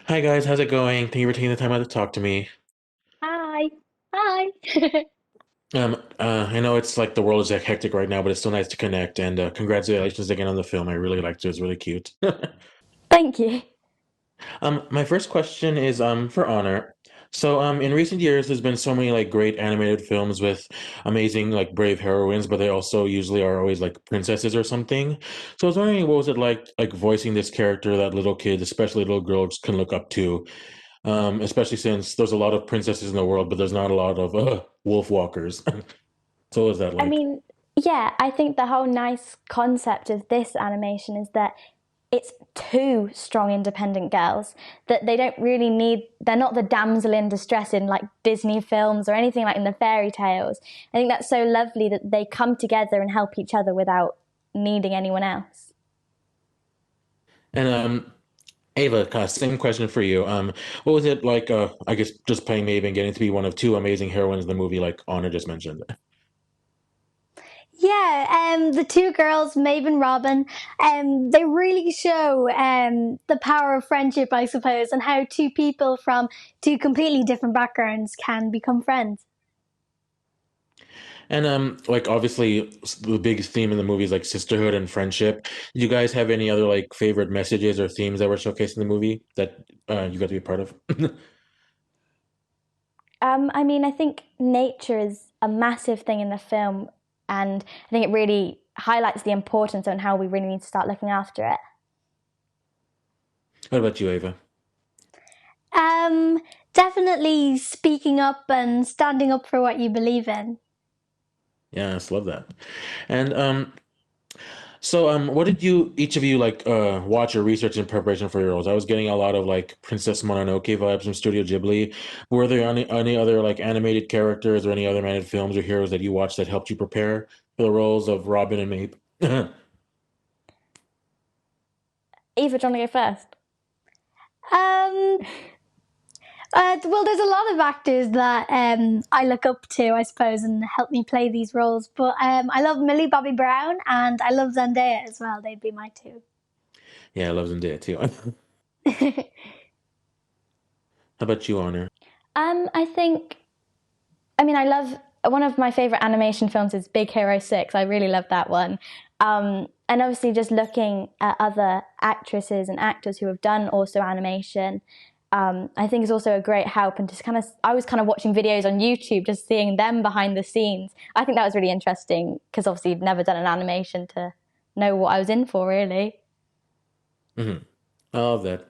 Hi guys, how's it going? Thank you for taking the time out to talk to me. Hi. Hi. I know it's like the world is like hectic right now, but it's still nice to connect. And congratulations again on the film. I really liked it. It was really cute. Thank you. My first question is for Honor. So in recent years, there's been so many like great animated films with amazing like brave heroines, but they also usually are always like princesses or something. So I was wondering, what was it like voicing this character that little kids, especially little girls, can look up to? Especially since there's a lot of princesses in the world, but there's not a lot of Wolfwalkers. So what was that I like? mean, yeah, I think the whole nice concept of this animation is that it's two strong independent girls that they don't really need, they're not the damsel in distress in like Disney films or anything like in the fairy tales. I think that's so lovely that they come together and help each other without needing anyone else. And Ava, same question for you. What was it like? I guess just playing Maeve and getting to be one of two amazing heroines in the movie, like Honor just mentioned. Yeah, the two girls, Maeve and Robin, they really show the power of friendship, I suppose, and how two people from two completely different backgrounds can become friends. And like obviously the big theme in the movie is like sisterhood and friendship. Do you guys have any other like favorite messages or themes that were showcased in the movie that you got to be a part of? I mean, I think nature is a massive thing in the film, and I think it really highlights the importance and how we really need to start looking after it. What about you, Ava? Um, Definitely speaking up and standing up for what you believe in. Yes, love that. And so, what did you each of you like watch or research in preparation for your roles? I was getting a lot of like Princess Mononoke vibes from Studio Ghibli. Were there any other like animated characters or any other animated films or heroes that you watched that helped you prepare for the roles of Robin and Maeve? Eva, do you want to go first? Um, well, there's a lot of actors that I look up to, I suppose, and help me play these roles. But I love Millie Bobby Brown and I love Zendaya as well. They'd be my two. Yeah, I love Zendaya too. How about you, Honor? I think, I mean, I love one of my favorite animation films is Big Hero 6. I really love that one. And obviously, just looking at other actresses and actors who have done also animation, I think is also a great help. And just kind of, I was kind of watching videos on YouTube, just seeing them behind the scenes. I think that was really interesting because obviously, you've never done an animation to know what I was in for, really. Hmm. I love that.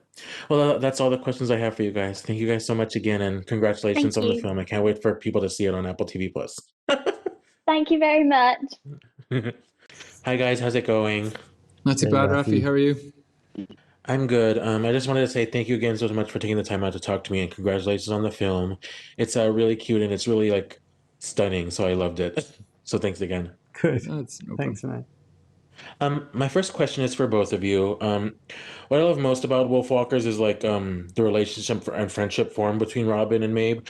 Well, that's all the questions I have for you guys. Thank you guys so much again, and Thank congratulations on the you. film. I can't wait for people to see it on Apple TV Plus. Thank you very much. Hi guys, how's it going? Not too Hey, bad, Raffy. Raffy. How are you? I'm good. I just wanted to say thank you again so much for taking the time out to talk to me and congratulations on the film. It's really cute and it's really like stunning, so I loved it. So thanks again. Good. That's no problem. Thanks, man. My first question is for both of you. What I love most about Wolfwalkers is like the relationship and friendship formed between Robin and Maeve.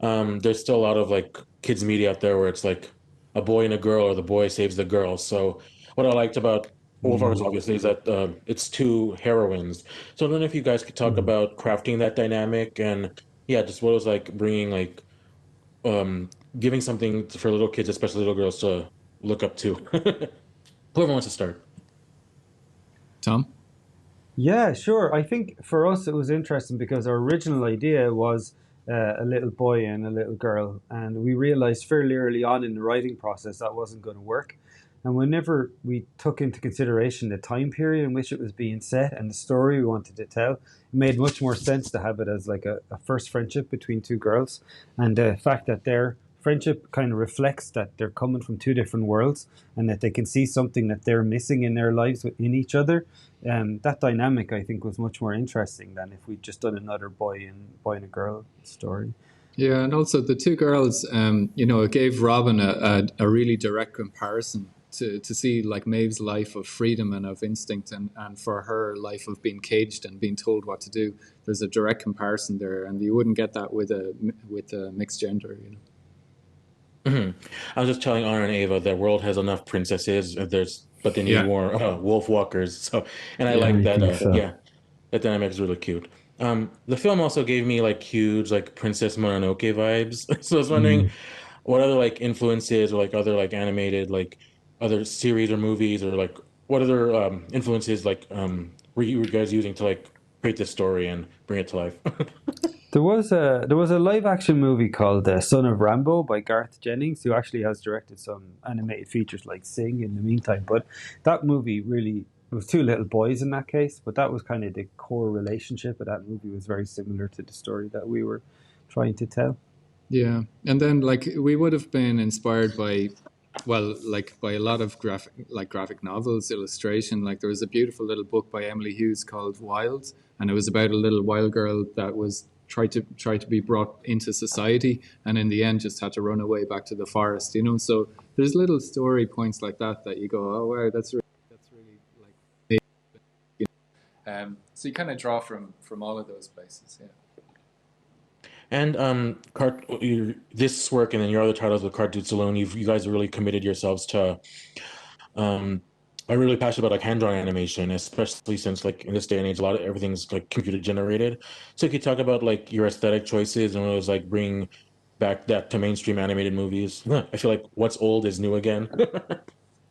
There's still a lot of like kids media out there where it's like a boy and a girl or the boy saves the girl. So what I liked about Wolfwalkers Mm, obviously is that it's two heroines. So I don't know if you guys could talk mm. about crafting that dynamic and yeah, just what it was like bringing like um giving something for little kids, especially little girls, to look up to. Whoever wants to start. Tom? Yeah, sure. I think for us it was interesting because our original idea was a little boy and a little girl, and we realized fairly early on in the writing process that wasn't going to work. And whenever we took into consideration the time period in which it was being set and the story we wanted to tell, it made much more sense to have it as like a first friendship between two girls. And the fact that their friendship kind of reflects that they're coming from two different worlds and that they can see something that they're missing in their lives in each other. That dynamic, I think, was much more interesting than if we'd just done another boy and a girl story. Yeah, and also the two girls, it gave Robin a really direct comparison to see like Maeve's life of freedom and of instinct and for her life of being caged and being told what to do. There's a direct comparison there, and you wouldn't get that with a mixed gender. Mhm. I was just telling Honor and Ava that world has enough princesses. But they need Yeah, more wolf walkers. So, and I yeah. like I that. think so. Yeah, that dynamic is really cute. The film also gave me like huge like Princess Mononoke vibes. So I was wondering Mm. what other like influences or like other like animated like other series or movies or like what other influences like were you guys using to like create this story and bring it to life? There was a live action movie called Son of Rambo by Garth Jennings, who actually has directed some animated features like Sing in the meantime. But that movie really, it was two little boys in that case, but that was kind of the core relationship of that movie, was very similar to the story that we were trying to tell. Yeah, and then like we would have been inspired by, well, like by a lot of graphic novels, illustration. Like there was a beautiful little book by Emily Hughes called Wild, and it was about a little wild girl that was tried to be brought into society, and in the end just had to run away back to the forest. You know, so there's little story points like that that you go, oh wow, that's really like. So you kind of draw from all of those places. Yeah. And this work and then your other titles with Cartoon Saloon, you guys really committed yourselves to um I'm really passionate about like hand-drawn animation, especially since like in this day and age, a lot of everything's like computer generated. So could you talk about like your aesthetic choices and what it was like bring back that to mainstream animated movies? I feel like what's old is new again.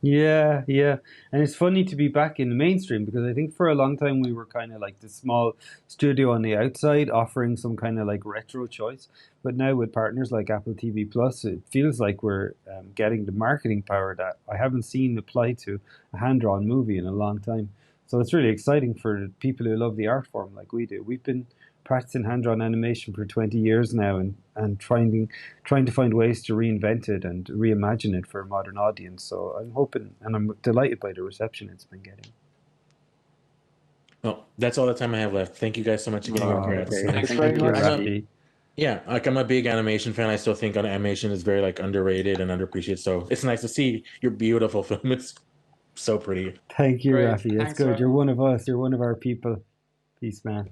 Yeah, yeah. And it's funny to be back in the mainstream because I think for a long time we were kind of like the small studio on the outside offering some kind of like retro choice. But now with partners like Apple TV Plus, it feels like we're getting the marketing power that I haven't seen applied to a hand-drawn movie in a long time. So it's really exciting for people who love the art form like we do. We've been practicing hand-drawn animation for 20 years now and trying to find ways to reinvent it and reimagine it for a modern audience. So I'm hoping and I'm delighted by the reception it's been getting. Well, that's all the time I have left. Thank you guys so much again. Oh, Congrats. okay. Thanks very Thank you, I'm much. a Rafi. Yeah, like I'm a big animation fan. I still think animation is very like underrated and underappreciated. So it's nice to see your beautiful film. It's so pretty. Thank you, Great. Rafi. That's Thanks, good. You're Rafi. one of us. You're one of our people. Peace, man.